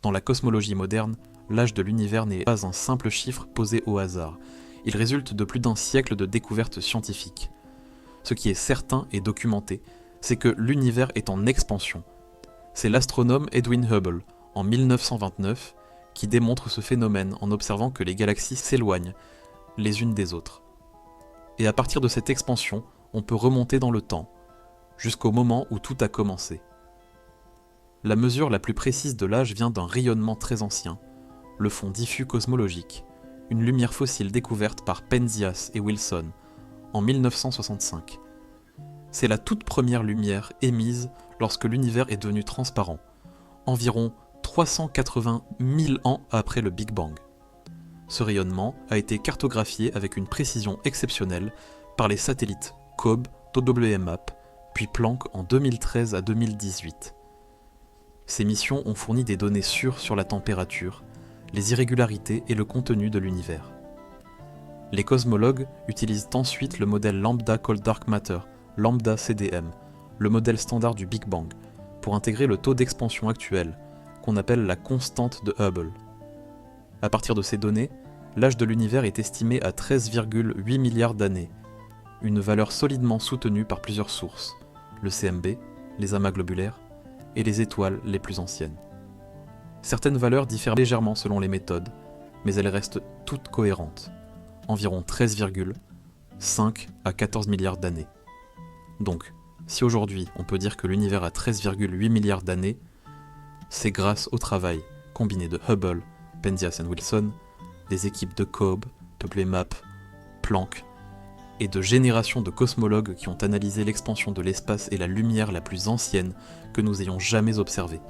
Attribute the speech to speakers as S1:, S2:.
S1: Dans la cosmologie moderne, l'âge de l'univers n'est pas un simple chiffre posé au hasard. Il résulte de plus d'un siècle de découvertes scientifiques. Ce qui est certain et documenté, c'est que l'univers est en expansion. C'est l'astronome Edwin Hubble, en 1929, qui démontre ce phénomène en observant que les galaxies s'éloignent les unes des autres. Et à partir de cette expansion, on peut remonter dans le temps, jusqu'au moment où tout a commencé. La mesure la plus précise de l'âge vient d'un rayonnement très ancien, le fond diffus cosmologique, une lumière fossile découverte par Penzias et Wilson en 1965. C'est la toute première lumière émise lorsque l'univers est devenu transparent, environ 380 000 ans après le Big Bang. Ce rayonnement a été cartographié avec une précision exceptionnelle par les satellites COBE, WMAP, puis Planck en 2013 à 2018. Ces missions ont fourni des données sûres sur la température, les irrégularités et le contenu de l'univers. Les cosmologues utilisent ensuite le modèle Lambda Cold Dark Matter, Lambda CDM, le modèle standard du Big Bang, pour intégrer le taux d'expansion actuel, qu'on appelle la constante de Hubble. À partir de ces données, l'âge de l'univers est estimé à 13,8 milliards d'années, une valeur solidement soutenue par plusieurs sources, le CMB, les amas globulaires et les étoiles les plus anciennes. Certaines valeurs diffèrent légèrement selon les méthodes, mais elles restent toutes cohérentes, environ 13,5 à 14 milliards d'années. Donc, si aujourd'hui on peut dire que l'univers a 13,8 milliards d'années, c'est grâce au travail combiné de Hubble, Penzias et Wilson, des équipes de COBE, WMAP, Planck, et de générations de cosmologues qui ont analysé l'expansion de l'espace et la lumière la plus ancienne que nous ayons jamais observée.